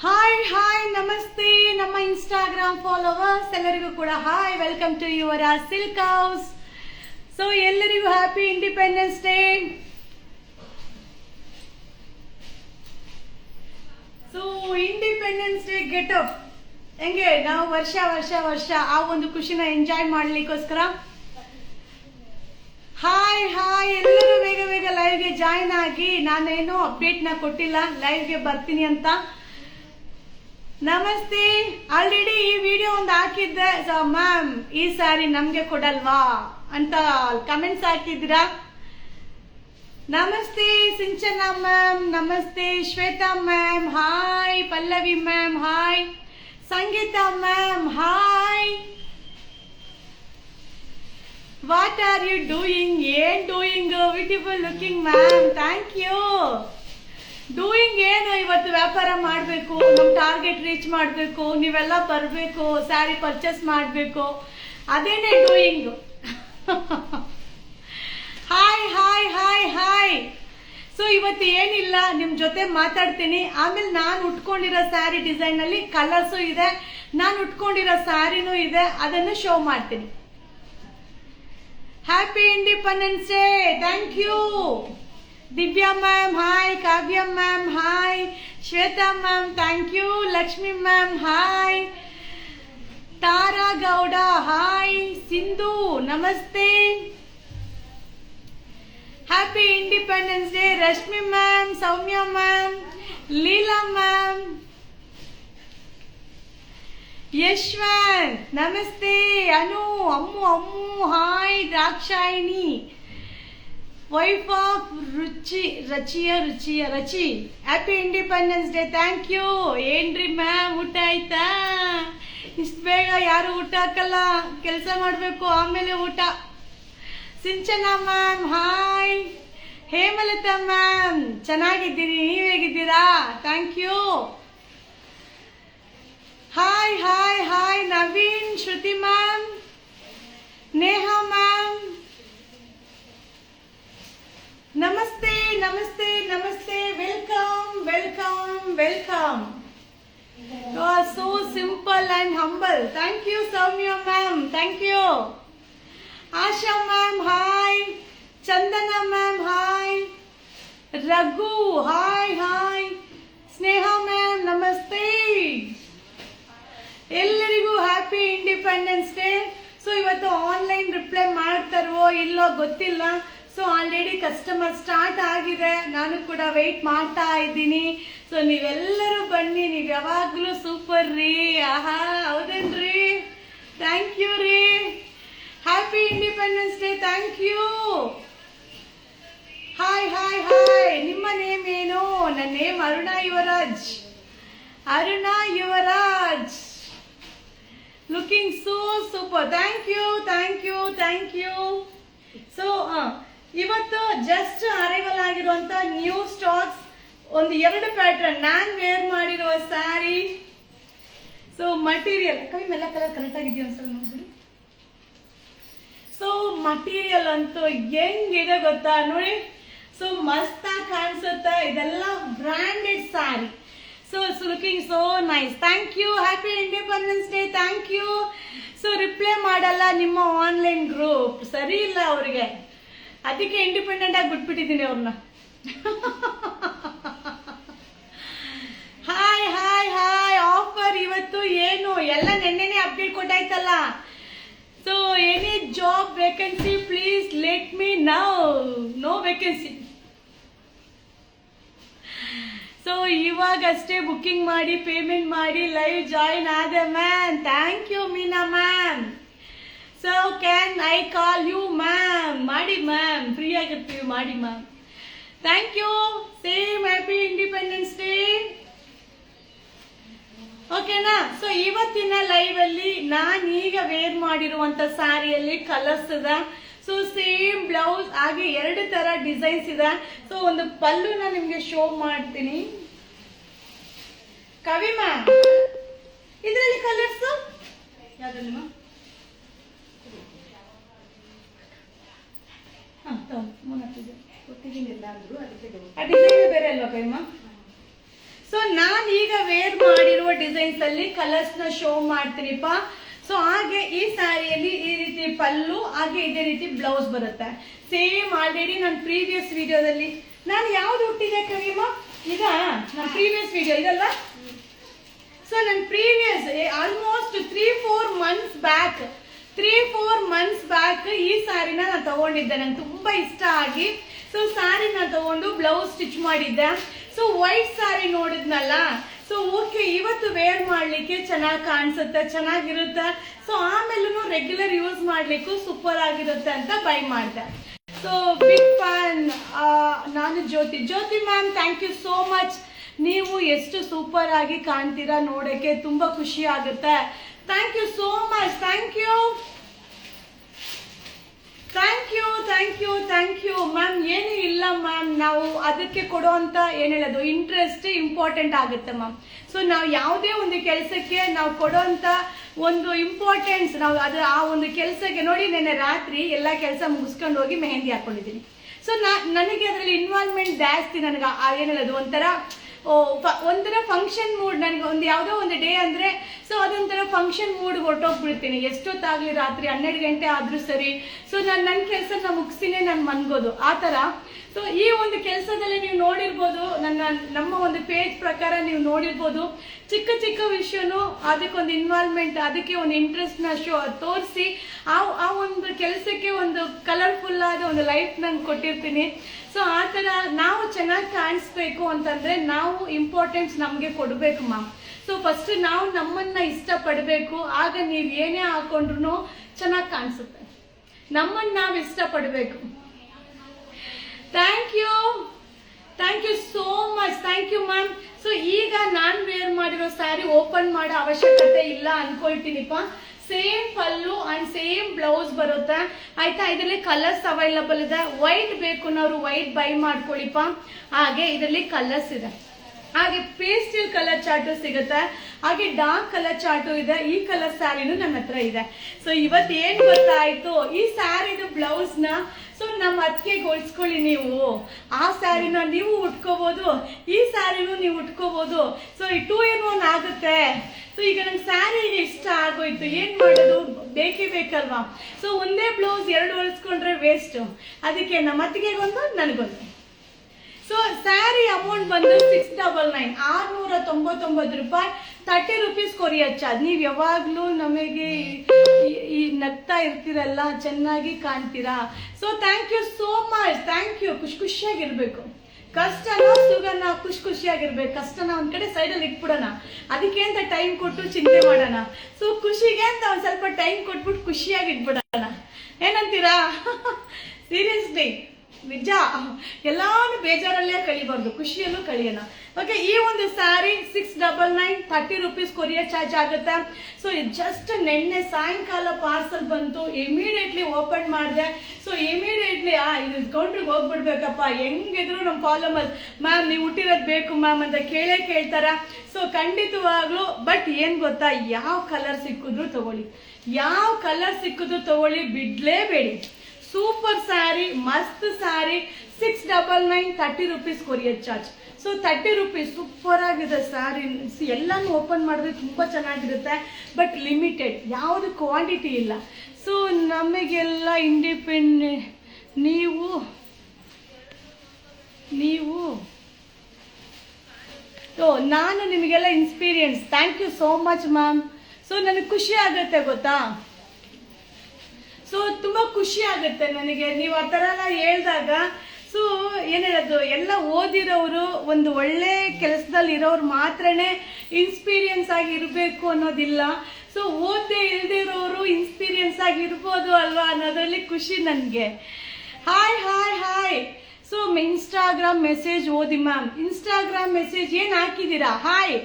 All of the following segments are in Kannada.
ಹಾಯ್ ನಮಸ್ತೆ ನಮ್ಮ ಇನ್ಸ್ಟಾಗ್ರಾಮ್ ಫಾಲೋವರ್ಸ್ ಎಲ್ಲರಿಗೂ ಕೂಡ hi welcome to your silk house. So ಎಲ್ಲರಿಗೂ happy independence day. So independence day getup ಹೆಂಗೆ ನಾವು ವರ್ಷ ಆ ಒಂದು ಖುಷಿನ ಎಂಜಾಯ್ ಮಾಡ್ಲಿಕ್ಕೋಸ್ಕರ ಹಾಯ್ ಎಲ್ಲರೂ ಬೇಗ ಲೈವ್ಗೆ ಜಾಯಿನ್ ಆಗಿ. ನಾನೇನು ಅಪ್ಡೇಟ್ನ ಕೊಟ್ಟಿಲ್ಲ ಲೈವ್ಗೆ ಬರ್ತೀನಿ ಅಂತ. ನಮಸ್ತೆ, ಆಲ್ರೆಡಿ ಈ ವಿಡಿಯೋ ಒಂದು ಹಾಕಿದ್ದೆ. ಸೊ ಮ್ಯಾಮ್ ಈ ಸಾರಿ ನಮ್ಗೆ ಕೊಡಲ್ವಾ ಅಂತ ಕಮೆಂಟ್ಸ್ ಹಾಕಿದ್ದೀರಾ. ನಮಸ್ತೆ ಸಿಂಚನಾ ಮ್ಯಾಮ್, ನಮಸ್ತೆ Shweta ma'am, hi Pallavi ma'am, hi Sangeeta ma'am, hi. What are you doing? ಏನ್ doing? Beautiful looking ma'am, thank you. Doing ಏನು? ಇವತ್ತು ವ್ಯಾಪಾರ ಮಾಡಬೇಕು, ನಮ್ಮ ಟಾರ್ಗೆಟ್ ರೀಚ್ ಮಾಡಬೇಕು, ನೀವೆಲ್ಲ ಬರಬೇಕು, ಸ್ಯಾರಿ ಪರ್ಚೇಸ್ ಮಾಡಬೇಕು, ಅದೇನೇ ಡೂಯಿಂಗ್. ಹಾಯ್. ಸೊ ಇವತ್ತು ಏನಿಲ್ಲ, ನಿಮ್ಮ ಜೊತೆ ಮಾತಾಡ್ತೀನಿ. ಆಮೇಲೆ ನಾನು ಉಟ್ಕೊಂಡಿರೋ ಸ್ಯಾರಿ ಡಿಸೈನ್ ಅಲ್ಲಿ ಕಲರ್ಸು ಇದೆ, ನಾನು ಉಟ್ಕೊಂಡಿರೋ ಸ್ಯಾರಿನೂ ಇದೆ, ಅದನ್ನು ಶೋ ಮಾಡ್ತೀನಿ. Happy independence day, thank you. Divya ma'am hi, Kavya ma'am hi, Shweta ma'am thank you, Lakshmi ma'am hi, Tara Gowda hi, Sindhu ನಮಸ್ತೆ. Happy independence day Rashmi ma'am, Soumya ma'am, Leela ma'am, Yashwanth ನಮಸ್ತೆ, Anu, Ammu hi, Drakshayini, wife of Rachi. Happy independence day, thank you. ಏನ್ರಿ ಮ್ಯಾಮ್ ಊಟ ಆಯ್ತಾ? ಇಷ್ಟು ಬೇಗ ಯಾರು ಊಟ ಹಾಕಲ್ಲ, ಕೆಲಸ ಮಾಡಬೇಕು ಆಮೇಲೆ ಊಟ. Sinchana ma'am hi, Hemalatha ma'am ಚೆನ್ನಾಗಿದ್ದೀನಿ, ನೀವು ಹೇಗಿದ್ದೀರಾ? Thank you. Hi Naveen, Shruti ma'am, Neha ma'am, ನಮಸ್ತೆ. Welcome. You are so simple and humble. Thank you, Soumya ma'am. Thank you. Asha ma'am, hi. Chandana ma'am, hi. Raghu, hi. Sneha ma'am, namaste. ಎಲ್ಲರಿಗೂ ಹ್ಯಾಪಿ ಇಂಡಿಪೆಂಡೆನ್ಸ್ ಡೇ. ಸೊ ಇವತ್ತು ಆನ್ಲೈನ್ ರಿಪ್ಲೈ ಮಾಡ್ತಾರೋ ಇಲ್ಲೋ ಗೊತ್ತಿಲ್ಲ. ಸೊ ಆಲ್ರೆಡಿ ಕಸ್ಟಮರ್ ಸ್ಟಾರ್ಟ್ ಆಗಿದೆ, ನಾನು ಕೂಡ ವೆಯ್ಟ್ ಮಾಡ್ತಾ ಇದ್ದೀನಿ. ಸೊ ನೀವೆಲ್ಲರೂ ಬನ್ನಿ, ನೀವು ಯಾವಾಗಲೂ ಸೂಪರ್ ರೀ. ಆಹಾ ಹೌದೇನ್ರಿ? ಥ್ಯಾಂಕ್ ಯು ರೀ. Happy independence day, thank you. Hi ನಿಮ್ಮ ನೇಮ್ ಏನು? ನನ್ನ name Aruna Yuvraj. Looking so super, thank you. So ಇವತ್ತು ಜಸ್ಟ್ ಅರೈವಲ್ ಆಗಿರುವಂತ ನ್ಯೂ ಸ್ಟಾಕ್ಸ್, ಒಂದು 2 ಪ್ಯಾಟರ್ನ್ ನಾನ್ ವೇರ್ ಮಾಡಿರುವ ಸ್ಯಾರಿ. ಸೊ ಮಟೀರಿಯಲ್ ಕಮ್ಮಿ ಕಲರ್ ಕರೆಕ್ಟ್ ಆಗಿದೆಯಾ ಒಂದ್ಸಲ ನೋಡ್ಬಿಡಿ. ಸೊ ಮಟೀರಿಯಲ್ ಅಂತೂ ಹೆಂಗಿದೆ ಗೊತ್ತಾ ನೋಡಿ. ಸೊ ಮಸ್ತಾಗಿ ಕಾಣಿಸುತ್ತೆ, ಇದೆಲ್ಲ branded sari. So it's looking so nice. Thank you. Happy independence day, thank you. So reply ಮಾಡಲ್ಲ ನಿಮ್ಮ ಆನ್ಲೈನ್ ಗ್ರೂಪ್, ಸರಿ ಇಲ್ಲ ಅವ್ರಿಗೆ, ಅದಕ್ಕೆ ಇಂಡಿಪೆಂಡೆಂಟ್ ಆಗಿ ಬಿಟ್ಬಿಟ್ಟಿದ್ದೀನಿ ಅವ್ರನ್ನ. ಹಾಯ್ ಆಫರ್ ಇವತ್ತು ಏನು ಎಲ್ಲ ನೆನ್ನೆನೆ ಅಪ್ಡೇಟ್ ಕೊಟ್ಟಾಯ್ತಲ್ಲ. So any job vacancy please let me know. No vacancy. So ಇವಾಗಷ್ಟೇ ಬುಕ್ಕಿಂಗ್ ಮಾಡಿ ಪೇಮೆಂಟ್ ಮಾಡಿ ಲೈವ್ ಜಾಯಿನ್ ಆದೆ ma'am. Thank you Meena ma'am. So can I call you ma'am? ಮಾಡಿ ಮ್ಯಾಮ್, ಫ್ರೀ ಆಗಿರ್ತೀವಿ, ಮಾಡಿ ma'am. Thank you. Same happy independence day. ಓಕೆನಾ? ಸೊ ಇವತ್ತಿನ ಲೈವ್ ಅಲ್ಲಿ ನಾನು ಈಗ ವೇರ್ ಮಾಡಿರುವಂತ ಸ್ಯಾರಿಯಲ್ಲಿ ಕಲರ್ಸ್ ಇದೆ. ಸೊ ಸೇಮ್ ಬ್ಲೌಸ್, ಹಾಗೆ 2 ತರ ಡಿಸೈನ್ಸ್ ಇದೆ. ಸೊ ಒಂದು ಪಲ್ಲುನ ನಿಮ್ಗೆ ಶೋ ಮಾಡ್ತೀನಿ. ಕವಿ ಮ್ಯಾಮ್, ಇದರಲ್ಲಿ ಕಲರ್ಸ್ ಯಾವ್ದು? ಡಿಸೈನ್ ಬೇರೆ ಅಲ್ವಾ ಕವಿಮ್ಮ? ನಾನು ಈಗ ವೇರ್ ಮಾಡಿರುವ ಡಿಸೈನ್ಸ್ ಅಲ್ಲಿ ಕಲರ್ಸ್ ನ ಶೋ ಮಾಡ್ತೀನಿಪ್ಪ. ಸೊ ಹಾಗೆ ಈ ಸ್ಯಾರಿಯಲ್ಲಿ ಈ ರೀತಿ ಪಲ್ಲು, ಹಾಗೆ ಇದೇ ರೀತಿ ಬ್ಲೌಸ್ ಬರುತ್ತೆ. ಸೇಮ್ ಆಲ್ರೆಡಿ ನಾನು ಪ್ರೀವಿಯಸ್ ವಿಡಿಯೋದಲ್ಲಿ ನಾನು ಯಾವ್ದು ಹುಟ್ಟಿದೆ ಕವಿಮ ಈಗ ನನ್ನ ಪ್ರೀವಿಯಸ್ ವಿಡಿಯೋ ಇದಲ್ಲ. ಸೊ ನನ್ನ ಪ್ರೀವಿಯಸ್ ಆಲ್ಮೋಸ್ಟ್ 3-4 ಮಂತ್ಸ್ ಬ್ಯಾಕ್ ಈ ಸ್ಯಾರಿನ ನಾನು ತಗೊಂಡಿದ್ದೆ. ನಂಗೆ ತುಂಬಾ ಇಷ್ಟ ಆಗಿ ಸೊ ಸ್ಯಾರಿನ ತಗೊಂಡು ಬ್ಲೌಸ್ ಸ್ಟಿಚ್ ಮಾಡಿದ್ದೆ. ಸೊ ವೈಟ್ ಸ್ಯಾರಿ ನೋಡಿದ್ನಲ್ಲ, ಸೊ ಓಕೆ ಇವತ್ತು ವೇರ್ ಮಾಡ್ಲಿಕ್ಕೆ ಚೆನ್ನಾಗಿ ಕಾಣಿಸುತ್ತೆ, ಚೆನ್ನಾಗಿರುತ್ತೆ. ಸೊ ಆಮೇಲೂ ರೆಗ್ಯುಲರ್ ಯೂಸ್ ಮಾಡ್ಲಿಕ್ಕೂ ಸೂಪರ್ ಆಗಿರುತ್ತೆ ಅಂತ ಬೈ ಮಾಡಿದೆ. ಸೊ ಬಿಗ್ ಫ್ಯಾನ್ ನಾನು Jyothi ma'am, thank you so much. ನೀವು ಎಷ್ಟು ಸೂಪರ್ ಆಗಿ ಕಾಣ್ತೀರಾ, ನೋಡಕ್ಕೆ ತುಂಬಾ ಖುಷಿ ಆಗುತ್ತೆ. Thank you so much. Thank you ma'am. ಏನು ಇಲ್ಲ ಮ್ಯಾಮ್, ನಾವು ಅದಕ್ಕೆ ಕೊಡುವಂತ ಏನ್ ಹೇಳೋದು ಇಂಟ್ರೆಸ್ಟ್ ಇಂಪಾರ್ಟೆಂಟ್ ಆಗುತ್ತೆ ಮ್ಯಾಮ್. ಸೊ ನಾವು ಯಾವುದೇ ಒಂದು ಕೆಲಸಕ್ಕೆ ನಾವು ಕೊಡುವಂತ ಒಂದು ಇಂಪಾರ್ಟೆನ್ಸ್, ನಾವು ಅದು ಆ ಒಂದು ಕೆಲಸಕ್ಕೆ ನೋಡಿ, ನೆನ್ನೆ ರಾತ್ರಿ ಎಲ್ಲ ಕೆಲಸ ಮುಗಿಸ್ಕೊಂಡು ಹೋಗಿ ಮೆಹಂದಿ ಹಾಕೊಂಡಿದ್ದೀನಿ. ಸೊ ನನಗೆ ಅದರಲ್ಲಿ ಇನ್ವಾಲ್ವ್ಮೆಂಟ್ ಜಾಸ್ತಿ. ನನಗೆ ಏನ್ ಹೇಳೋದು ಒಂಥರ ಫಂಕ್ಷನ್ ಮೂಡ್. ನನಗೆ ಒಂದು ಯಾವುದೋ ಒಂದು ಡೇ ಅಂದ್ರೆ ಸೊ ಅದೊಂಥರ ಫಂಕ್ಷನ್ ಮೂಡ್ ಹೊರಟೋಗ್ಬಿಡ್ತೀನಿ. ಎಷ್ಟೊತ್ತಾಗ್ಲಿ, ರಾತ್ರಿ 12 ಗಂಟೆ ಆದ್ರೂ ಸರಿ. ಸೊ ನನ್ನ ಕೆಲಸ ಮುಗಿಸಿನೇ ನಾನು ಮನ್ಗೋದು ಆ ತರ. ಸೊ ಈ ಒಂದು ಕೆಲಸದಲ್ಲಿ ನೀವು ನೋಡಿರ್ಬೋದು, ನಮ್ಮ ಒಂದು ಪೇಜ್ ಪ್ರಕಾರ ನೀವು ನೋಡಿರ್ಬೋದು, ಚಿಕ್ಕ ಚಿಕ್ಕ ವಿಷಯನೂ ಅದಕ್ಕೊಂದು ಇನ್ವಾಲ್ವ್ಮೆಂಟ್, ಅದಕ್ಕೆ ಒಂದು ಇಂಟ್ರೆಸ್ಟ್ ನ ತೋರಿಸಿ ಆ ಒಂದು ಕೆಲಸಕ್ಕೆ ಒಂದು ಕಲರ್ಫುಲ್ ಆದ ಒಂದು ಲೈಫ್ ನಾನು ಕೊಟ್ಟಿರ್ತೀನಿ. ಸೊ ಆ ತರ ನಾವು ಚೆನ್ನಾಗಿ ಕಾಣಿಸ್ಬೇಕು ಅಂತಂದ್ರೆ ನಾವು ಇಂಪಾರ್ಟೆನ್ಸ್ ನಮ್ಗೆ ಕೊಡ್ಬೇಕು ಮ್ಯಾಮ್. ಸೊ ಫಸ್ಟ್ ನಾವು ನಮ್ಮನ್ನ ಇಷ್ಟಪಡಬೇಕು, ಆಗ ನೀವ್ ಏನೇ ಹಾಕೊಂಡ್ರು ಚೆನ್ನಾಗಿ ಕಾಣಿಸುತ್ತೆ. ನಮ್ಮನ್ನ ನಾವು ಇಷ್ಟಪಡಬೇಕು. Thank you so much. Thank you ma'am. So ಈಗ ನಾನ್ ವೇರ್ ಮಾಡಿರೋ ಸ್ಯಾರಿ ಓಪನ್ ಮಾಡೋ ಅವಶ್ಯಕತೆ ಇಲ್ಲ ಅನ್ಕೊಳ್ತೀನಿಪ್ಪ. ಸೇಮ್ ಪಲ್ಲು ಅಂಡ್ ಸೇಮ್ ಬ್ಲೌಸ್ ಬರುತ್ತೆ ಆಯ್ತಾ. ಇದರಲ್ಲಿ ಕಲರ್ಸ್ ಅವೈಲಬಲ್ ಇದೆ. ವೈಟ್ ಬೇಕು ಅನ್ನೋರು ವೈಟ್ ಬೈ ಮಾಡ್ಕೊಳ್ಳಿಪ್ಪ. ಹಾಗೆ ಇದರಲ್ಲಿ ಕಲರ್ಸ್ ಇದೆ. ಹಾಗೆ ಪೇಸ್ಟಲ್ ಕಲರ್ ಚಾರ್ಟು ಸಿಗುತ್ತೆ. ಹಾಗೆ ಡಾರ್ಕ್ ಕಲರ್ ಚಾರ್ಟು ಇದೆ. ಈ ಕಲರ್ ಸ್ಯಾರಿನೂ ನನ್ನ ಹತ್ರ ಇದೆ. ಸೊ ಇವತ್ತು ಏನ್ ಗೊತ್ತಾಯ್ತು, ಈ ಸ್ಯಾರಿದು ಬ್ಲೌಸ್ ನ ಸೊ ನಮ್ಮ ಅತ್ತಿಗೆ ಹೋಲಿಸ್ಕೊಳ್ಳಿ ನೀವು. ಆ ಸ್ಯಾರಿನ ನೀವು ಉಟ್ಕೋಬಹುದು, ಈ ಸ್ಯಾರಿನೂ ನೀವು ಉಟ್ಕೋಬಹುದು. ಸೊ ಈ 2 in 1 ಆಗುತ್ತೆ. ಸೊ ಈಗ ನನ್ ಸ್ಯಾರಿ ಇಷ್ಟ ಆಗೋಯ್ತು, ಏನ್ ಮಾಡೋದು, ಬೇಕೇ ಬೇಕಲ್ವಾ. ಸೊ ಒಂದೇ ಬ್ಲೌಸ್ 2 ಹೊಲಿಸ್ಕೊಂಡ್ರೆ ವೇಸ್ಟ್. ಅದಕ್ಕೆ ನಮ್ಮ ಅತ್ತಿಗೆಗೊಂದು, ನನಗೊಂದು. ಸೊ ಸ್ಯಾರಿ ಅಮೌಂಟ್ ಬಂದು 699, 699 ರೂಪಾಯಿ. 30 rupees ಕೊರಿಯರ್ ಚಾರ್ಜ್. ನೀವ್ ಯಾವಾಗ್ಲೂ ನಮಗೆ ಈ ನಗ್ತಾ ಇರ್ತೀರಲ್ಲ, ಚೆನ್ನಾಗಿ ಕಾಣ್ತೀರಾ. So thank you so much. Thank you. ಖುಷಿಯಾಗಿರ್ಬೇಕು. ಕಷ್ಟನ ಸುಗನ ಖುಷಿಯಾಗಿರ್ಬೇಕು. ಕಷ್ಟನ ಒಂದ್ ಕಡೆ ಸೈಡಲ್ಲಿ ಇಟ್ಬಿಡೋಣ, ಅದಕ್ಕೆ ಅಂತ ಟೈಮ್ ಕೊಟ್ಟು ಚಿಂತೆ ಮಾಡೋಣ. ಸೊ ಖುಷಿಗೆ ಅಂತ ಒಂದ್ ಸ್ವಲ್ಪ ಟೈಮ್ ಕೊಟ್ಬಿಟ್ಟು ಖುಷಿಯಾಗಿ ಇಟ್ಬಿಡೋಣ. ಏನಂತೀರಾ? ಸೀರಿಯಸ್ಲಿ ನಿಜ, ಎಲ್ಲಾನು ಬೇಜಾರಲ್ಲೇ ಕಳಿಬಾರ್ದು, ಖುಷಿಯಲ್ಲೂ ಕಳಿಯೋಣ. ಓಕೆ, ಈ ಒಂದು ಸ್ಯಾರಿ 699, 30 rupees ಕೊರಿಯರ್ ಚಾರ್ಜ್ ಆಗುತ್ತೆ. ಸೊ ಜಸ್ಟ್ ನಿನ್ನೆ ಸಾಯಂಕಾಲ ಪಾರ್ಸಲ್ ಬಂತು, ಇಮಿಡಿಯೇಟ್ಲಿ ಓಪನ್ ಮಾಡಿದೆ. ಸೊ ಇಮಿಡಿಯೇಟ್ಲಿ ಇದು ಕೌಂಟ್ರಿಗೆ ಹೋಗ್ಬಿಡ್ಬೇಕಪ್ಪ. ಹೆಂಗಿದ್ರು ನಮ್ಮ ಫಾಲೋವರ್ಸ್ ಮ್ಯಾಮ್ ನೀವು ಹುಟ್ಟಿರೋದು ಬೇಕು ಮ್ಯಾಮ್ ಅಂತ ಕೇಳ್ತಾರ. ಸೊ ಖಂಡಿತವಾಗ್ಲು. ಬಟ್ ಏನ್ ಗೊತ್ತಾ, ಯಾವ ಕಲರ್ ಸಿಕ್ಕಿದ್ರು ತಗೊಳ್ಳಿ, ಬಿಡ್ಲೇಬೇಡಿ. ಸೂಪರ್ ಸ್ಯಾರಿ, ಮಸ್ತ್ sari. 699, 30 rupees courier charge. So 30 rupees super ಆಗಿದೆ ಸ್ಯಾರಿ. ಎಲ್ಲಾನು ಓಪನ್ ಮಾಡಿದ್ರೆ ತುಂಬಾ ಚೆನ್ನಾಗಿರುತ್ತೆ. ಬಟ್ ಲಿಮಿಟೆಡ್, ಯಾವುದು ಕ್ವಾಂಟಿಟಿ ಇಲ್ಲ. ಸೊ ನಮಗೆಲ್ಲ ಇಂಡಿಪೆಂಡೆಂಟ್ ನೀವು ನಾನು ನಿಮಗೆಲ್ಲ inspiration. Thank you so much ma'am. So ನನಗೆ ಖುಷಿ ಆಗುತ್ತೆ ಗೊತ್ತಾ. ಸೊ ತುಂಬಾ ಖುಷಿ ಆಗುತ್ತೆ ನನಗೆ ನೀವು ಆ ಥರ ಎಲ್ಲ ಹೇಳ್ದಾಗ. ಸೊ ಏನ್ ಹೇಳೋದು, ಎಲ್ಲ ಓದಿರೋರು, ಒಂದು ಒಳ್ಳೆ ಕೆಲಸದಲ್ಲಿ ಇರೋರು ಮಾತ್ರನೇ ಇನ್ಸ್ಪೀರಿಯನ್ಸ್ ಆಗಿ ಇರಬೇಕು ಅನ್ನೋದಿಲ್ಲ. ಸೊ ಓದದೆ ಇಲ್ದಿರೋರು ಇನ್ಸ್ಪೀರಿಯನ್ಸ್ ಆಗಿ ಇರ್ಬೋದು ಅಲ್ವಾ ಅನ್ನೋದ್ರಲ್ಲಿ ಖುಷಿ ನನಗೆ. ಹಾಯ್. ಸೊ ಇನ್ಸ್ಟಾಗ್ರಾಮ್ ಮೆಸೇಜ್ ಓದಿ ಮ್ಯಾಮ್. ಇನ್ಸ್ಟಾಗ್ರಾಮ್ ಮೆಸೇಜ್ ಏನ್ ಹಾಕಿದೀರಾ? ಹಾಯ್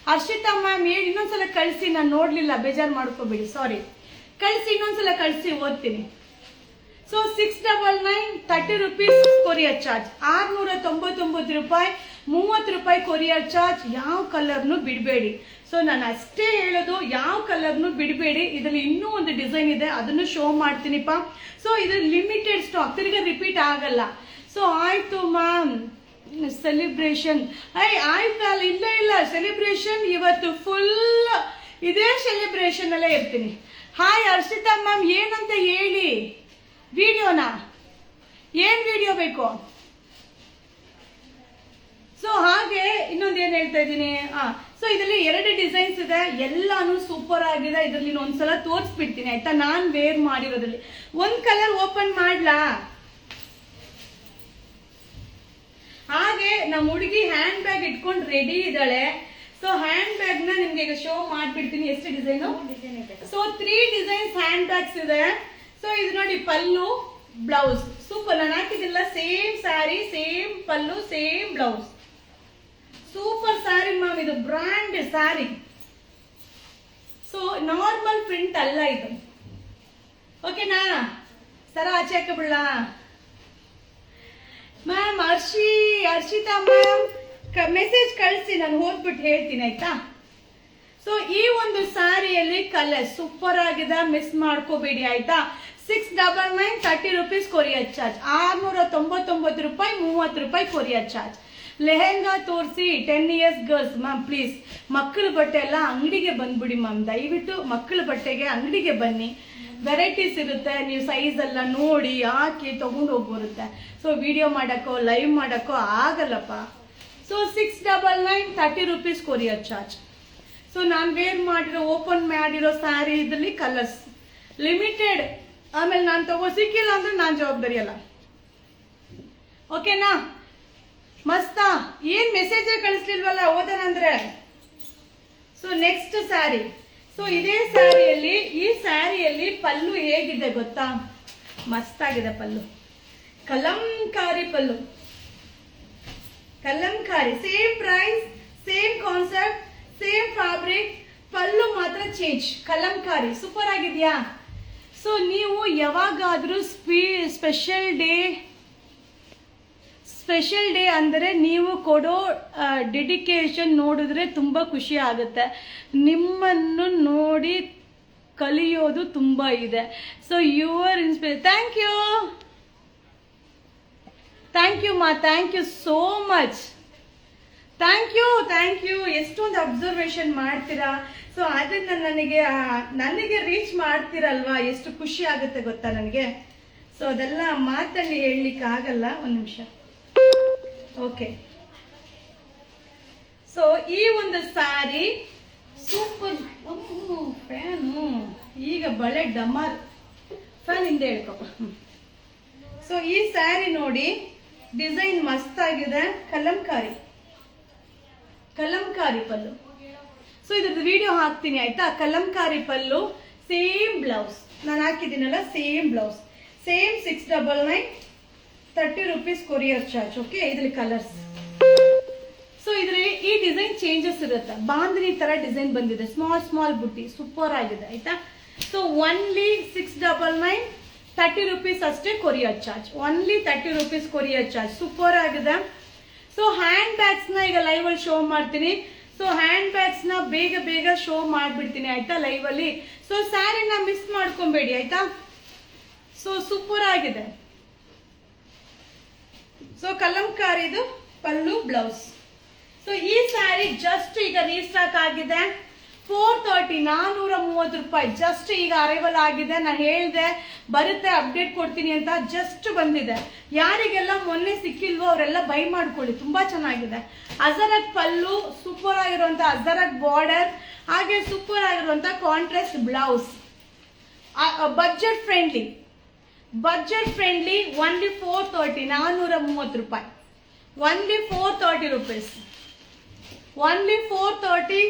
ಹರ್ಷಿತಾ ಮ್ಯಾಮ್, ಹೇಳಿ ಇನ್ನೊಂದ್ಸಲ ಕಳಿಸಿ. ನಾನು ನೋಡ್ಲಿಲ್ಲ, ಬೇಜಾರು ಮಾಡ್ಕೋಬೇಡಿ, ಸಾರಿ. ಕಳಿಸಿ, ಇನ್ನೊಂದ್ಸಲ ಕಳಿಸಿ, ಓದ್ತೀನಿ. So 699, 30 rupees courier charge. 699 ರೂಪಾಯಿ, 30 ರೂಪಾಯಿ ಕೊರಿಯರ್ ಚಾರ್ಜ್. ಯಾವ ಕಲರ್ನು ಬಿಡಬೇಡಿ. ಸೊ ನಾನು ಅಷ್ಟೇ ಹೇಳೋದು, ಯಾವ ಕಲರ್ನು ಬಿಡಬೇಡಿ. ಇದರಲ್ಲಿ ಇನ್ನೂ ಒಂದು ಡಿಸೈನ್ ಇದೆ, ಅದನ್ನು ಶೋ ಮಾಡ್ತೀನಿಪ್ಪ. ಸೊ ಇದು ಲಿಮಿಟೆಡ್ ಸ್ಟಾಕ್, ತಿರ್ಗಾ ರಿಪೀಟ್ ಆಗಲ್ಲ. ಸೊ ಆಯ್ತು ಮ್ಯಾಮ್, ಸೆಲಿಬ್ರೇಷನ್ ಆಯ್ತಲ್ಲ. ಇಲ್ಲ ಸೆಲೆಬ್ರೇಷನ್ ಇವತ್ತು ಫುಲ್ ಇದೇ ಸೆಲೆಬ್ರೇಷನ್ ಅಲ್ಲೇ ಇರ್ತೀನಿ. ಹಾಯ್ ಹರ್ಷಿತಾ ಮ್ಯಾಮ್, ಏನಂತ ಹೇಳಿ ವಿಡಿಯೋನ, ಏನ್ ವಿಡಿಯೋ ಬೇಕು? ಸೊ ಹಾಗೆ ಇನ್ನೊಂದು ಏನ್ ಹೇಳ್ತಾ ಇದ್ದೀನಿ, ಸೊ ಇದರಲ್ಲಿ 2 ಡಿಸೈನ್ಸ್ ಇದೆ, ಎಲ್ಲಾನು ಸೂಪರ್ ಆಗಿದೆ. ಇದರಲ್ಲಿ ಒಂದ್ಸಲ ತೋರಿಸ್ಬಿಡ್ತೀನಿ ಆಯ್ತಾ, ನಾನ್ ವೇರ್ ಮಾಡಿರೋದ್ರಲ್ಲಿ. ಒಂದ್ ಕಲರ್ ಓಪನ್ ಮಾಡ್ಲಾ? ಹಾಗೆ ನಮ್ಮ ಹುಡುಗಿ ಹ್ಯಾಂಡ್ ಬ್ಯಾಗ್ ಇಟ್ಕೊಂಡು ರೆಡಿ ಇದ್ದಾಳೆ. ಸೊ ಹ್ಯಾಂಡ್ ಬ್ಯಾಗ್ ನ ನಿಮ್ಗೆ ಈಗ ಶೋ ಮಾಡ್ಬಿಡ್ತೀನಿ. ಎಷ್ಟು design? So 3 designs handbags ಇದೆ. ಸೊ ಇದು ನೋಡಿ ಪಲ್ಲು ಬ್ಲೌಸ್, ಸೂಪರ್. ನಾನು ಹಾಕಿದಿಲ್ಲ, ಸೇಮ್ ಸ್ಯಾರಿ, ಸೇಮ್ ಪಲ್ಲು, same blouse, super sari ma'am. ಇದು brand sari. So normal print ಅಲ್ಲ ಇದು, ಓಕೆನಾ? ಸರ ಆಚೆ ಹಾಕಬಿಡ್ಲ ಮ್ಯಾಮ್? ಹರ್ಷಿತಾ ಮ್ಯಾಮ್ ಮೆಸೇಜ್ ಕಳಿಸಿ, ನಾನು ಓದ್ಬಿಟ್ಟು ಹೇಳ್ತೀನಿ ಆಯ್ತಾ. ಸೊ ಈ ಒಂದು ಸ್ಯಾರಿಯಲ್ಲಿ ಕಲರ್ ಸೂಪರ್ ಆಗಿದೆ, ಮಿಸ್ ಮಾಡ್ಕೋಬೇಡಿ ಆಯ್ತಾ. 699 30 ರೂಪೀಸ್ ಕೊರಿಯರ್ ಚಾರ್ಜ್, 699 ರೂಪಾಯಿ 30 ರೂಪಾಯಿ ಕೊರಿಯರ್ ಚಾರ್ಜ್. ಲೆಹೆಂಗಾ ತೋರಿಸಿ 10 ಇಯರ್ಸ್ ಗರ್ಲ್ಸ್ ಮ್ಯಾಮ್ ಪ್ಲೀಸ್. ಮಕ್ಕಳ ಬಟ್ಟೆ ಎಲ್ಲ ಅಂಗಡಿಗೆ ಬಂದ್ಬಿಡಿ ಮ್ಯಾಮ್, ದಯವಿಟ್ಟು ಮಕ್ಕಳ ಬಟ್ಟೆಗೆ ಅಂಗಡಿಗೆ ಬನ್ನಿ. ವೆರೈಟೀಸ್ ಇರುತ್ತೆ, ನೀವು ಸೈಜ್ ಎಲ್ಲ ನೋಡಿ ಹಾಕಿ ತಗೊಂಡು ಹೋಗ್ಬರುತ್ತೆ. ಸೊ ವಿಡಿಯೋ ಮಾಡಕ್ಕೋ ಲೈವ್ ಮಾಡಕ್ಕೋ ಆಗಲ್ಲಪ್ಪ. So 699 30 rupees courier charge. So ನಾನು ವೇರ್ ಮಾಡಿರೋ ಓಪನ್ ಮಾಡಿರೋ ಸ್ಯಾರಿ ಇದರಲ್ಲಿ ಕಲರ್ಸ್ ಲಿಮಿಟೆಡ್. ಆಮೇಲೆ ನಾನು ಸಿಕ್ಕಿಲ್ಲ ಅಂದ್ರೆ ನಾನು ಜವಾಬ್ದಾರಿ ಅಲ್ಲ, ಓಕೆನಾ? ಮಸ್ತಾ? ಏನ್ ಮೆಸೇಜ್ ಕಳಿಸ್ಲಿಲ್ವಲ್ಲ ಓದನಂದ್ರೆ. So next sari. ಸೊ ಇದೇ ಸ್ಯಾರಿಯಲ್ಲಿ, ಈ ಸ್ಯಾರಿಯಲ್ಲಿ ಪಲ್ಲು ಹೇಗಿದೆ ಗೊತ್ತಾ? ಮಸ್ತಾಗಿದೆ ಪಲ್ಲು, ಕಲಂಕಾರಿ ಪಲ್ಲು, kalamkari. Same price, same concept, same fabric, ಪಲ್ಲು ಮಾತ್ರ ಚೇಂಜ್. ಕಲಂಕಾರಿ ಸೂಪರ್ ಆಗಿದ್ಯಾ? ಸೊ ನೀವು ಯಾವಾಗಾದ್ರೂ ಸ್ಪೆಷಲ್ ಡೇ ಅಂದರೆ ನೀವು ಕೊಡೋ ಡೆಡಿಕೇಶನ್ ನೋಡಿದ್ರೆ ತುಂಬ ಖುಷಿ ಆಗುತ್ತೆ. ನಿಮ್ಮನ್ನು ನೋಡಿ ಕಲಿಯೋದು ತುಂಬ ಇದೆ. ಸೊ ಯುವರ್ ಥ್ಯಾಂಕ್ ಯು ಮಾ, thank you so much, thank you. ಎಷ್ಟೊಂದು ಅಬ್ಸರ್ವೇಷನ್ ಮಾಡ್ತೀರಾ. ಸೊ ಅದನ್ನ ನನಗೆ ರೀಚ್ ಮಾಡ್ತೀರಲ್ವಾ, ಎಷ್ಟು ಖುಷಿ ಆಗುತ್ತೆ ಗೊತ್ತಾ ನನಗೆ. ಸೊ ಅದೆಲ್ಲ ಮಾತಲ್ಲಿ ಹೇಳಲಿಕ್ಕೆ ಆಗಲ್ಲ. ಒಂದು ನಿಮಿಷ, ಓಕೆ. ಸೊ ಈ ಒಂದು ಸ್ಯಾರಿ ಸೂಪರ್. ಫ್ಯಾನು ಈಗ ಬಳೆ ಡಮರ್, ಫ್ಯಾನ್ ಹಿಂದೆ ಹೇಳ್ಕೊಪ್ಪ. ಸೊ ಈ ಸ್ಯಾರಿ ನೋಡಿ, ಡಿಸೈನ್ ಮಸ್ತ್ ಆಗಿದೆ, ಕಲಂಕಾರಿ ಪಲ್ಲು. ಸೊ ಇದ್ರದ್ದು ವಿಡಿಯೋ ಹಾಕ್ತೀನಿ ಆಯ್ತಾ. ಕಲಂಕಾರಿ ಪಲ್ಲು, ಸೇಮ್ ಬ್ಲೌಸ್, ನಾನು ಹಾಕಿದ್ದೀನಲ್ಲ same blouse, same 699 30 rupees courier charge. Okay, ಇದ್ರಲ್ಲಿ ಕಲರ್ಸ್. ಸೊ ಇದ್ರಲ್ಲಿ ಈ ಡಿಸೈನ್ ಚೇಂಜಸ್ ಇರುತ್ತೆ, ಬಾಂಧನಿ ತರ ಡಿಸೈನ್ ಬಂದಿದೆ, ಸ್ಮಾಲ್ ಬುಟ್ಟಿ, ಸೂಪರ್ ಆಗಿದೆ ಆಯ್ತಾ. ಸೊ ಓನ್ಲಿ 699 30 ರೂಪೀಸ್ ಅಷ್ಟೇ courier charge, only 30 rupees courier charge, super ಆಗಿದೆ. ಸೊ ಹ್ಯಾಂಡ್ ಬ್ಯಾಗ್ಸ್ ನ ಈಗ ಲೈವ್ ಅಲ್ಲಿ ಶೋ ಮಾಡ್ತೀನಿ. ಸೊ ಹ್ಯಾಂಡ್ ಬ್ಯಾಗ್ಸ್ ನ ಬೇಗ ಶೋ ಮಾಡ್ಬಿಡ್ತೀನಿ ಆಯ್ತಾ ಲೈವ್ ಅಲ್ಲಿ. ಸೊ ಸ್ಯಾರಿನ ಮಿಸ್ ಮಾಡ್ಕೊಬೇಡಿ ಆಯ್ತಾ. ಸೊ ಸೂಪರ್ ಆಗಿದೆ. ಸೊ ಕಲಂಕಾರಿದು ಪಲ್ಲು ಬ್ಲೌಸ್. ಸೊ ಈ ಸ್ಯಾರಿ ಜಸ್ಟ್ ಈಗ ರೀಸ್ಟಾಕ್ ಆಗಿದೆ, 430 430 ರೂಪಾಯಿ ಜಸ್ಟ್ ಈಗ ಅರೈವಲ್ ಆಗಿದೆ. ನಾನು ಹೇಳಿದೆ ಬರುತ್ತೆ, ಅಪ್ಡೇಟ್ ಕೊಡ್ತೀನಿ ಅಂತ, ಜಸ್ಟ್ ಬಂದಿದೆ. ಯಾರಿಗೆಲ್ಲ ಮೊನ್ನೆ ಸಿಕ್ಕಿಲ್ವೋ ಅವರೆಲ್ಲ ಬೈ ಮಾಡ್ಕೊಳ್ಳಿ, ತುಂಬಾ ಚೆನ್ನಾಗಿದೆ. ಅಜರಕ್ ಪಲ್ಲು, ಸೂಪರ್ ಆಗಿರುವಂತ ಅಜರಕ್ ಬಾರ್ಡರ್, ಹಾಗೆ ಸೂಪರ್ ಆಗಿರುವಂತ contrast blouse. Budget friendly only 430 430 ರೂಪಾಯಿ, ಓನ್ಲಿ 430 ರೂಪೀಸ್, ಓನ್ಲಿ 430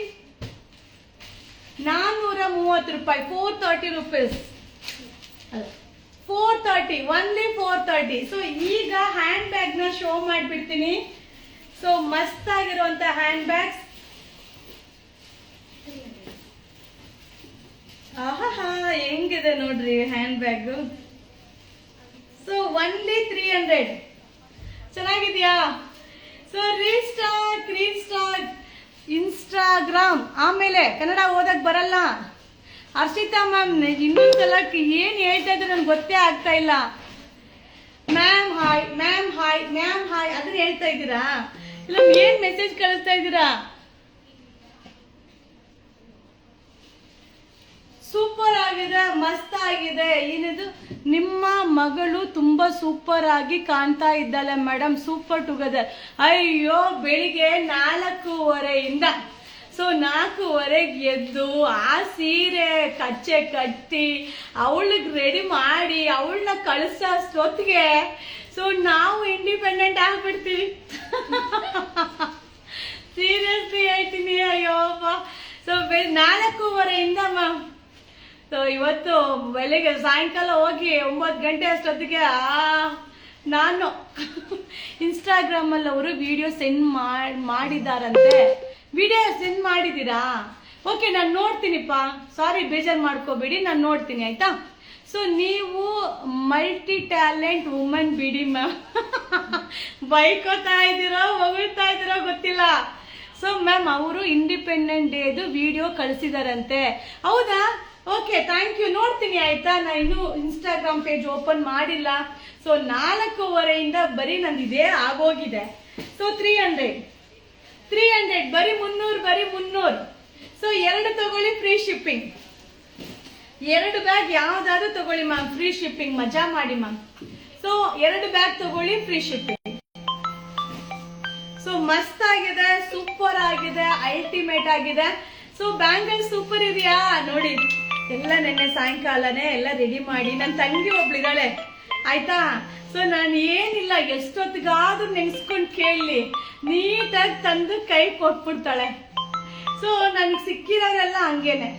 430 ರೂಪಾಯಿ, 430 ರೂಪೀಸ್, 430 ಓನ್ಲಿ 430. ಸೊ ಈಗ ಹ್ಯಾಂಡ್ ಬ್ಯಾಗ್ ನ ಶೋ ಮಾಡ್ಬಿಡ್ತೀನಿ. ಸೊ ಮಸ್ತ್ ಆಗಿರುವಂತ ಹ್ಯಾಂಡ್ ಬ್ಯಾಗ್ಸ್. ಆಹಾ ಹೆಂಗಿದೆ ನೋಡ್ರಿ ಹ್ಯಾಂಡ್ ಬ್ಯಾಗ್. ಸೊ ಓನ್ಲಿ 300, ಚೆನ್ನಾಗಿದ್ಯಾ? So restock Instagram. ಆಮೇಲೆ ಕನ್ನಡ ಓದಕ್ ಬರಲ್ಲ ಹರ್ಷಿತಾ ಮ್ಯಾಮ್, ಇನ್ನೊಂದ್ಸಲ ಏನ್ ಹೇಳ್ತಾ ಇದ್ರೆ ನನ್ಗೆ ಗೊತ್ತೇ ಆಗ್ತಾ ಇಲ್ಲ. ಮ್ಯಾಮ್ ಹಾಯ್ ಅದನ್ನ ಹೇಳ್ತಾ ಇದ್ದೀರಾ? ಇಲ್ಲ ಏನ್ ಮೆಸೇಜ್ ಕಳಿಸ್ತಾ ಇದ್ದೀರಾ? ಸೂಪರ್ ಆಗಿದೆ, ಮಸ್ತ್ ಆಗಿದೆ. ಏನಿದು, ನಿಮ್ಮ ಮಗಳು ತುಂಬಾ ಸೂಪರ್ ಆಗಿ ಕಾಣ್ತಾ ಇದ್ದಾಳೆ ಮೇಡಮ್, ಸೂಪರ್ ಟುಗೆದರ್. ಅಯ್ಯೋ, ಬೆಳಿಗ್ಗೆ 4:15 ಸೊ 4:15 ಎದ್ದು ಆ ಸೀರೆ ಕಚ್ಚೆ ಕಟ್ಟಿ ಅವಳಿಗೆ ರೆಡಿ ಮಾಡಿ ಅವಳನ್ನ ಕಳಿಸೋಷ್ಟೊತ್ತಿಗೆ ಸೊ ನಾವು ಇಂಡಿಪೆಂಡೆಂಟ್ ಆಗ್ಬಿಡ್ತೀವಿ. ಸೀರಿಯಸ್ಲಿ ಹೇಳ್ತೀನಿ, ಅಯ್ಯೋಪ್ಪ. So 4:15 ma'am. ಸೊ ಇವತ್ತು ಬೆಳಿಗ್ಗೆ ಸಾಯಂಕಾಲ ಹೋಗಿ 9 ಗಂಟೆ ಅಷ್ಟೊತ್ತಿಗೆ ನಾನು ಇನ್ಸ್ಟಾಗ್ರಾಮಲ್ಲಿ ಅವರು ವಿಡಿಯೋ ಸೆಂಡ್ ಮಾಡಿದಾರಂತೆ. ವಿಡಿಯೋ ಸೆಂಡ್ ಮಾಡಿದ್ದೀರಾ? ಓಕೆ, ನಾನು ನೋಡ್ತೀನಿಪ್ಪ. ಸಾರಿ, ಬೇಜಾರು ಮಾಡ್ಕೋಬೇಡಿ, ನಾನು ನೋಡ್ತೀನಿ, ಆಯ್ತಾ? ಸೊ ನೀವು ಮಲ್ಟಿ ಟ್ಯಾಲೆಂಟ್ ವುಮನ್ ಬಿಡಿ ಮ್ಯಾಮ್. ಬೈಕೋತಾ ಇದ್ದೀರೋ ಹೊಗಳ್ತಾ ಇದ್ದೀರೋ ಗೊತ್ತಿಲ್ಲ. ಸೊ ಮ್ಯಾಮ್, ಅವರು ಇಂಡಿಪೆಂಡೆಂಟ್ ಡೇದು ವಿಡಿಯೋ ಕಳಿಸಿದಾರಂತೆ. ಹೌದಾ? Okay, thank you. ನೋಡ್ತೀನಿ, ಆಯ್ತಾ? ನಾನು ಇನ್ನೂ ಇನ್ಸ್ಟಾಗ್ರಾಮ್ ಪೇಜ್ ಓಪನ್ ಮಾಡಿಲ್ಲ. ಸೊ 4:15 ಬರೀ ನಂದು ಇದೇ ಆಗೋಗಿದೆ. ಸೊ 300 ಬರೀ 300. ಸೊ 2 ತಗೊಳ್ಳಿ, ಫ್ರೀ ಶಿಪ್ಪಿಂಗ್. 2 ಬ್ಯಾಗ್ ಯಾವ್ದಾದ್ರು ತಗೊಳ್ಳಿ ಮ್ಯಾಮ್, ಫ್ರೀ ಶಿಪ್ಪಿಂಗ್. ಮಜಾ ಮಾಡಿ ಮ್ಯಾಮ್. ಸೊ 2 ಬ್ಯಾಗ್ ತಗೊಳ್ಳಿ, ಫ್ರೀ ಶಿಪ್ಪಿಂಗ್. ಸೊ ಮಸ್ತ್ ಆಗಿದೆ, ಸೂಪರ್ ಆಗಿದೆ, ಅಲ್ಟಿಮೇಟ್ ಆಗಿದೆ. ಸೊ ಬ್ಯಾಂಗಲ್ ಸೂಪರ್ ಇದೆಯಾ ನೋಡಿ. ಎಲ್ಲ ನೆನ್ನೆ ಸಾಯಂಕಾಲನೇ ಎಲ್ಲ ರೆಡಿ ಮಾಡಿ, ನನ್ನ ತಂಗಿ ಒಬ್ಳಿದಾಳೆ, ಆಯ್ತಾ? ಸೊ ನಾನು ಏನಿಲ್ಲ, ಎಷ್ಟೊತ್ತಿಗಾದ್ರೂ ನೆನ್ಸ್ಕೊಂಡು ಕೇಳಲಿ, ನೀಟಾಗಿ ತಂದು ಕೈ ಕೊಟ್ಬಿಡ್ತಾಳೆ. ಸೊ ನನಗೆ ಸಿಕ್ಕಿರೋರೆಲ್ಲ ಹಂಗೇನೆ.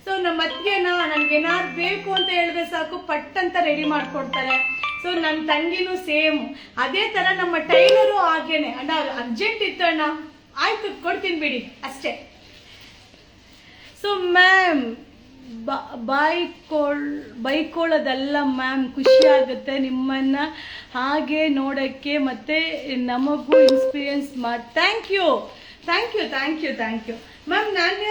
ಸೊ ನಮ್ಮ ಅತ್ತಿಗೆನ ನನ್ಗೇನಾದ್ರು ಬೇಕು ಅಂತ ಹೇಳಿದ್ರೆ ಸಾಕು, ಪಟ್ ಅಂತ ರೆಡಿ ಮಾಡ್ಕೊಡ್ತಾರೆ. ಸೊ ನನ್ನ ತಂಗಿನೂ ಸೇಮ್ ಅದೇ ತರ. ನಮ್ಮ ಟೈಲರು ಹಾಗೇನೆ, ಅಣ್ಣ ಅರ್ಜೆಂಟ್ ಇತ್ತಣ್ಣ, ಆಯ್ತು ಕೊಡ್ತೀನಿ ಬಿಡಿ ಅಷ್ಟೇ. ಸೊ ಮ್ಯಾಮ್, ಬೈಕೊಳ್ಳೋದಲ್ಲ ಮ್ಯಾಮ್, ಖುಷಿ ಆಗುತ್ತೆ ನಿಮ್ಮನ್ನ ಹಾಗೆ ನೋಡೋಕ್ಕೆ, ಮತ್ತೆ ನಮಗೂ ಇನ್ಸ್ಪಿರಿಯನ್ಸ್ ಮಾಡಿ. Thank you ma'am. ನಾನು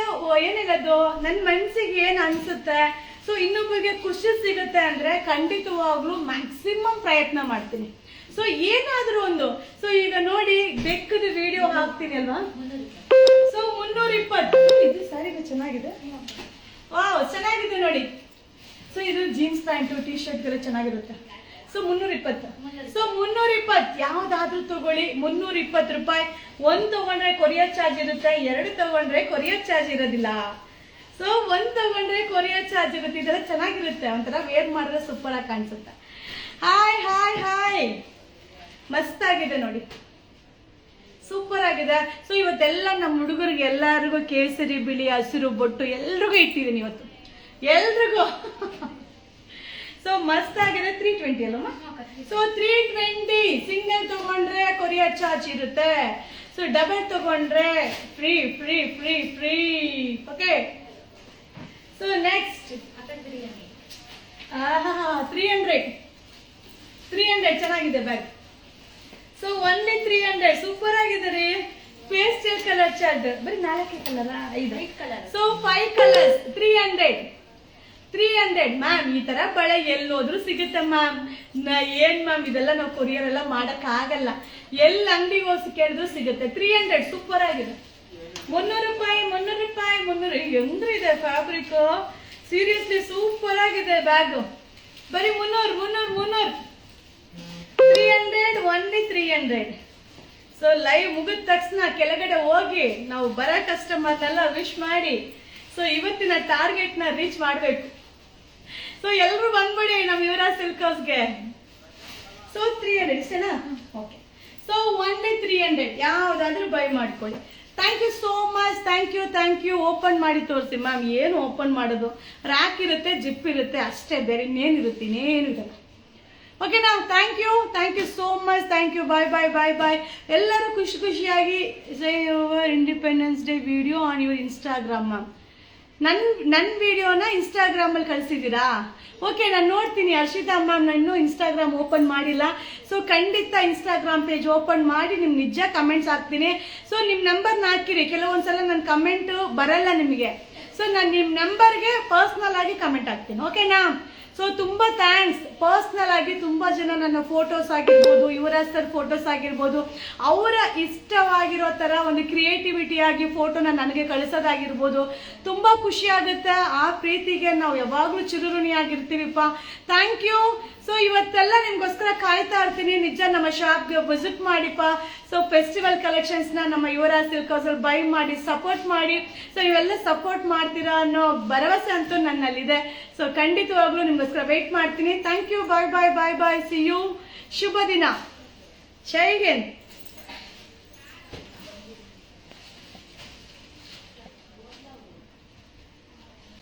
ಏನಿರೋದು, ನನ್ನ ಮನಸ್ಸಿಗೆ ಏನು ಅನ್ಸುತ್ತೆ, ಸೊ ಇನ್ನೊಬ್ಬರಿಗೆ ಖುಷಿ ಸಿಗುತ್ತೆ ಅಂದ್ರೆ ಖಂಡಿತವಾಗ್ಲೂ ಮ್ಯಾಕ್ಸಿಮಮ್ ಪ್ರಯತ್ನ ಮಾಡ್ತೀನಿ. ಸೊ ಏನಾದ್ರೂ ಒಂದು. ಸೊ ಈಗ ನೋಡಿ, ಬೆಕ್ಕದ ವಿಡಿಯೋ ಹಾಕ್ತೀನಿ ಅಲ್ವಾ? ಸೊ 320. ಇದು ಸ್ಯಾರಿಗೂ ಚೆನ್ನಾಗಿದೆ, ವಾವ್ ಚೆನ್ನಾಗಿದೆ ನೋಡಿ. ಸೊ ಇದು ಜೀನ್ಸ್ ಪ್ಯಾಂಟು, ಟಿ ಶರ್ಟ್ಗೆಲ್ಲ ಚೆನ್ನಾಗಿರುತ್ತೆ. ಸೊ 320. ಸೊ 320 ಯಾವ್ದಾದ್ರೂ ತಗೊಳ್ಳಿ, 320 ರೂಪಾಯಿ. 1 ತಗೊಂಡ್ರೆ ಕೊರಿಯರ್ ಚಾರ್ಜ್ ಇರುತ್ತೆ, 2 ತಗೊಂಡ್ರೆ ಕೊರಿಯರ್ ಚಾರ್ಜ್ ಇರೋದಿಲ್ಲ. ಸೊ 1 ತಗೊಂಡ್ರೆ ಕೊರಿಯರ್ ಚಾರ್ಜ್ ಇರುತ್ತೆ. ಇದೆಲ್ಲ ಚೆನ್ನಾಗಿರುತ್ತೆ, ಒಂಥರ ವೇರ್ ಮಾಡಿದ್ರೆ ಸೂಪರ್ ಆಗಿ ಕಾಣಿಸುತ್ತೆ. ಹಾಯ್, ಮಸ್ತ್ ಆಗಿದೆ ನೋಡಿ, ಸೂಪರ್ ಆಗಿದೆ. ಸೊ ಇವತ್ತೆಲ್ಲ ನಮ್ಮ ಹುಡುಗರಿಗೆ ಎಲ್ಲರಿಗೂ ಕೇಸರಿ, ಬಿಳಿ, ಹಸಿರು ಬೊಟ್ಟು ಎಲ್ರಿಗೂ ಇಟ್ಟಿದ್ದೀನಿ ಇವತ್ತು, ಎಲ್ರಿಗೂ. ಸೊ ಮಸ್ತ್ ಆಗಿದೆ. 320 ಅಲ್ಲಮ್ಮ? ಸೊ 320. ಸಿಂಗಲ್ ತಗೊಂಡ್ರೆ ಕೊರಿಯರ್ ಚಾರ್ಜ್ ಇರುತ್ತೆ. ಸೊ ಡಬಲ್ ತಗೊಂಡ್ರೆ ಫ್ರೀ. ಓಕೆ. ಸೊ ನೆಕ್ಸ್ಟ್ 300 ಚೆನ್ನಾಗಿದೆ ಬ್ಯಾಗ್. So only 300. ಸೂಪರ್ ಆಗಿದೆ ರೀ. ಪೇಸ್ಟಲ್ ಕಲರ್ ಚಾರ್ಟ್, ಬರೀ 4 colour, 5 colour. So 5 colours. 300 ma'am. ಈ ತರ ಬಳೆ ಎಲ್ಲೋದ್ರೂ ಸಿಗುತ್ತೆ ಮ್ಯಾಮ್. ಏನ್ ಮ್ಯಾಮ್ ಇದೆಲ್ಲ ನಾವು ಕೊರಿಯರ್ ಎಲ್ಲ ಮಾಡಕ್ ಆಗಲ್ಲ, ಎಲ್ಲ ಅಂಗಡಿಗೆ ಹೋಗಿ ಕೇಳಿದ್ರು ಸಿಗುತ್ತೆ. 300 ಸೂಪರ್ ಆಗಿದೆ. 300 ರೂಪಾಯಿ. ಹೆಂಗ್ರಿದೆ ಫ್ಯಾಬ್ರಿಕ್, ಸೀರಿಯಸ್ಲಿ ಸೂಪರ್ ಆಗಿದೆ ಬ್ಯಾಗ್. ಬರೀ 300. 300, ಒನ್ಲಿ 300. ಸೊ ಲೈವ್ ಮುಗಿದ ತಕ್ಷಣ ಕೆಳಗಡೆ ಹೋಗಿ ನಾವು ಬರೋ ಕಸ್ಟಮರ್ನೆಲ್ಲ ವಿಶ್ ಮಾಡಿ, ಸೊ ಇವತ್ತಿನ ಟಾರ್ಗೆಟ್ ನ ರೀಚ್ ಮಾಡ್ಬೇಕು. ಸೊ ಎಲ್ರು ಬಂದ್ಬಿಡಿ ನಮ್ಮ ಯುವರಾಜ್ ಸಿಲ್ಕ್ ಹೌಸ್ಗೆ. ಸೊ 300 ಇಷ್ಟೇನಾ? ಓಕೆ. ಸೊ ಒನ್ಲಿ 300 ಯಾವ್ದಾದ್ರೂ ಬೈ ಮಾಡ್ಕೊಳ್ಳಿ. Thank you so much. Thank you. Open ಮಾಡಿ ತೋರಿಸಿ ಮ್ಯಾಮ್. ಏನು ಓಪನ್ ಮಾಡೋದು, ರ್ಯಾಕ್ ಇರುತ್ತೆ, ಜಿಪ್ ಇರುತ್ತೆ ಅಷ್ಟೇ, ಬೇರೆ ಇನ್ನೇನಿರುತ್ತೆ, ಇನ್ನೇನಿರಲ್ಲ. ಓಕೆನಾ? Thank you so much. Thank you. Bye. ಎಲ್ಲರೂ ಖುಷಿಯಾಗಿ say your independence day video on your Instagram ma'am. ನನ್ನ ವಿಡಿಯೋನ ಇನ್ಸ್ಟಾಗ್ರಾಮಲ್ಲಿ ಕಳಿಸಿದ್ದೀರಾ? ಓಕೆ, ನಾನು ನೋಡ್ತೀನಿ. ಹರ್ಷಿತಾ ಮ್ಯಾಮ್, ನಾನು ಇನ್ಸ್ಟಾಗ್ರಾಮ್ ಓಪನ್ ಮಾಡಿಲ್ಲ. ಸೊ ಖಂಡಿತ ಇನ್ಸ್ಟಾಗ್ರಾಮ್ ಪೇಜ್ ಓಪನ್ ಮಾಡಿ ನಿಮ್ಗೆ ನಿಜ ಕಮೆಂಟ್ಸ್ ಹಾಕ್ತೀನಿ. ಸೊ ನಿಮ್ಮ ನಂಬರ್ನ ಹಾಕಿರಿ. ಕೆಲವೊಂದ್ಸಲ ನನ್ನ ಕಮೆಂಟ್ ಬರಲ್ಲ ನಿಮಗೆ. ಸೊ ನಾನು ನಿಮ್ಮ ನಂಬರ್ಗೆ ಪರ್ಸ್ನಲ್ ಆಗಿ ಕಮೆಂಟ್ ಹಾಕ್ತೀನಿ. ಓಕೆನಾ? ಸೊ ಸೊ ತುಂಬಾ ಥ್ಯಾಂಕ್ಸ್. ಪರ್ಸ್ನಲ್ ಆಗಿ ತುಂಬಾ ಜನ ನನ್ನ ಫೋಟೋಸ್ ಆಗಿರ್ಬೋದು, ಯುವರಾಜ್ ಸರ್ ಫೋಟೋಸ್ ಆಗಿರ್ಬೋದು, ಅವರ ಇಷ್ಟವಾಗಿರೋ ತರ ಒಂದು ಕ್ರಿಯೇಟಿವಿಟಿ ಆಗಿ ಫೋಟೋನ ನನಗೆ ಕಳಿಸೋದಾಗಿರ್ಬೋದು, ತುಂಬಾ ಖುಷಿ ಆಗುತ್ತೆ. ಆ ಪ್ರೀತಿಗೆ ನಾವು ಯಾವಾಗ್ಲೂ ಚಿರುಋಣಿ ಆಗಿರ್ತೀವಿಪ್ಪ. Thank you. ಸೊ ಇವತ್ತೆಲ್ಲ ನಿಮ್ಗೋಸ್ಕರ ಕಾಯ್ತಾ ಇರ್ತೀನಿ. ನಿಜ ನಮ್ಮ ಶಾಪ್ಗೆ ವಿಸಿಟ್ ಮಾಡಿಪ್ಪ. ಸೊ ಫೆಸ್ಟಿವಲ್ ಕಲೆಕ್ಷನ್ಸ್ ನ ನಮ್ಮ ಯುವರಾಜ್ ಸಿಲ್ಕ್ ಹೌಸ್ ಅಲ್ಲಿ ಬೈ ಮಾಡಿ ಸಪೋರ್ಟ್ ಮಾಡಿ. ಸೊ ನೀವೆಲ್ಲ ಸಪೋರ್ಟ್ ಮಾಡ್ತೀರಾ ಅನ್ನೋ ಭರವಸೆ ಅಂತೂ ನನ್ನಲ್ಲಿದೆ. ಸೊ ಖಂಡಿತವಾಗ್ಲೂ ನಿಮ್ಗೋಸ್ಕರ ವೇಟ್ ಮಾಡ್ತೀನಿ. Thank you. Bye bye bye bye. See you. ಶುಭ ದಿನ. ಜೈ ಹಿಂದ್.